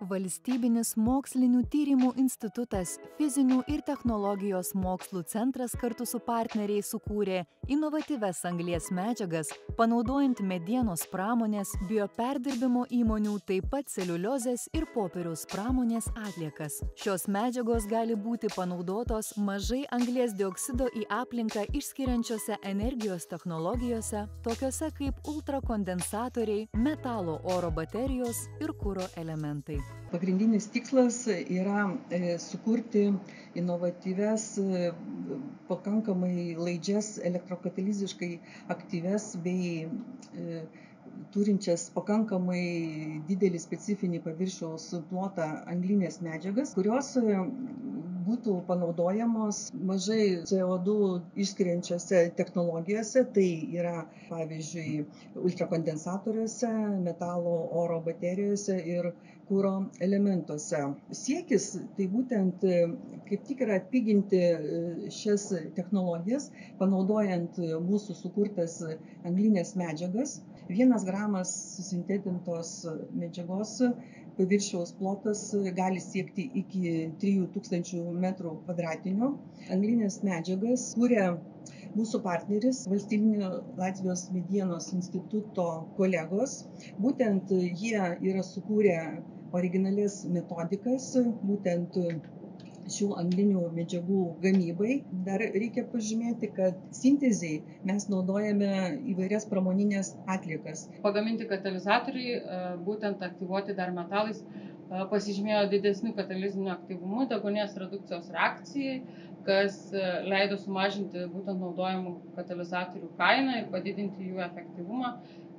Valstybinis mokslinių tyrimų institutas Fizinių ir technologijos mokslų centras kartu su partneriais sukūrė inovatyvias anglies medžiagas, panaudojant medienos pramonės, bioperdirbimo įmonių, taip pat celiuliozės ir popieriaus pramonės atliekas. Šios medžiagos gali būti panaudotos mažai anglies dioksido į aplinką išskiriančiose energijos technologijose, tokiose kaip ultrakondensatoriai, metalo oro baterijos ir kuro elementai. Pagrindinis tikslas yra sukurti inovatyvias, pakankamai laidžias, elektrokataliziškai aktyvias bei turinčias pakankamai didelį specifinį paviršiaus plotą anglinės medžiagas, kurios būtų panaudojamos mažai CO2 išskiriančiose technologijose, tai yra pavyzdžiui ultrakondensatoriuose, metalo oro baterijose ir kuro elementuose. Siekis tai būtent kaip tik yra atpiginti šias technologijas, panaudojant mūsų sukurtas anglinės medžiagas. 1 gramas susintetintos medžiagos paviršiaus plotas gali siekti iki 3000 m2. Anglinės medžiagas kuria mūsų partneris, Valstybinio Latvijos medienos instituto kolegos. Būtent jie yra sukūrę originalias metodikas, būtent šių anglinių medžiagų gamybai. Dar reikia pažymėti, kad sintezei mes naudojame įvairias pramoninės atliekas. Pagaminti katalizatoriai, būtent aktyvuoti dar metalais, pasižymėjo didesniu kataliziniu aktyvumu deguonies redukcijos reakcijai, kas leido sumažinti būtent naudojamų katalizatorių kainą ir padidinti jų efektyvumą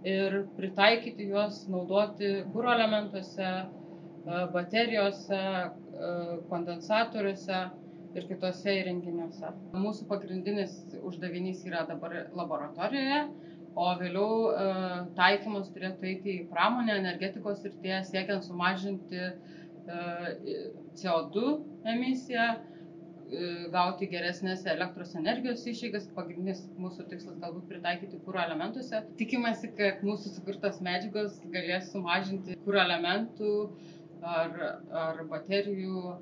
ir pritaikyti juos naudoti kuro elementuose, baterijose, kondensatoriuose ir kitose įrenginiuose. Mūsų pagrindinis uždavinys yra dabar laboratorijoje, o vėliau taikymas turėtų eiti į pramonę, energetikos srityje, siekiant sumažinti CO2 emisiją, gauti geresnės elektros energijos išeigas. Pagrindinis mūsų tikslas galbūt pritaikyti kuro elementuose. Tikimasi, kad mūsų sukurtos medžiagos galės sumažinti kuro elementų ar baterijų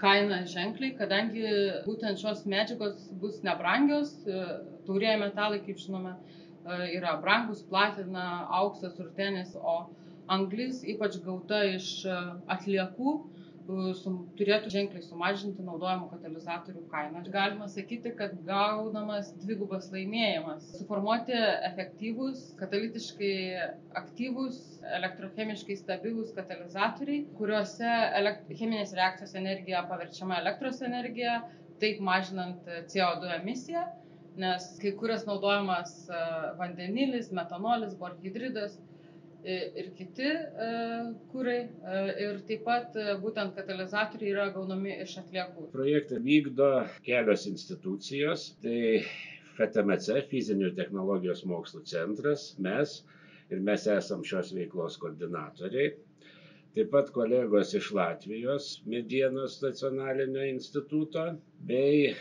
kainą ženkliai, kadangi būtent šios medžiagos bus nebrangios. Taurieji metalai, kaip žinome, yra brangus, platina, auksas, urtenis, o anglis, ypač gauta iš atliekų, turėtų ženkliai sumažinti naudojamų katalizatorių kainą. Galima sakyti, kad gaunamas dvigubas laimėjimas. Suformuoti efektyvūs, katalitiškai aktyvūs, elektrochemiškai stabilūs katalizatoriai, kuriuose cheminės reakcijos energija paverčiama elektros energija, taip mažinant CO2 emisiją, nes kai kuras naudojamas vandenilis, metanolis, borhidridas ir kiti kurai, ir taip pat būtent katalizatoriai yra gaunami iš atliekų. Projektą vykdo kelios institucijos, tai FTMC, Fizinių ir technologijos mokslų centras, mes esam šios veiklos koordinatoriai. Taip pat kolegos iš Latvijos medienos nacionalinio instituto bei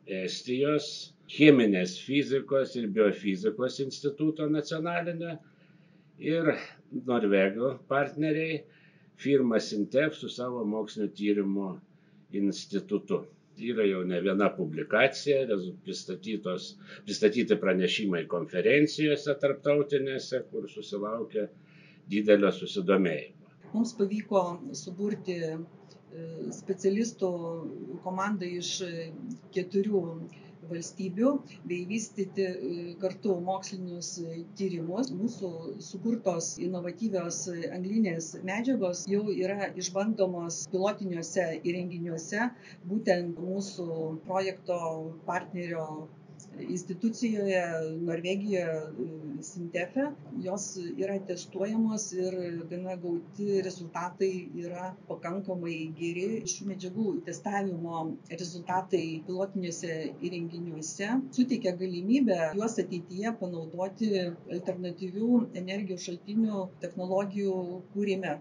Estijos cheminės fizikos ir biofizikos instituto nacionalinio ir Norvegų partneriai firma Sintef su savo mokslinio tyrimo institutu. Yra jau ne viena publikacija, pristatyti pranešimai konferencijose tarptautinėse, kur susilaukia didelio susidomėjimo. Mums pavyko suburti specialistų komandą iš 4 valstybių bei vystyti kartu mokslinius tyrimus. Mūsų sukurtos inovatyvios anglinės medžiagos jau yra išbandomos pilotiniuose įrenginiuose, būtent mūsų projekto partnerio institucijoje Norvegijoje Sintefe. Jos yra testuojamos ir gana gauti rezultatai yra pakankamai geri. Šių medžiagų testavimo rezultatai pilotiniuose įrenginiuose suteikia galimybę juos ateityje panaudoti alternatyvių energijos šaltinių technologijų kūrime.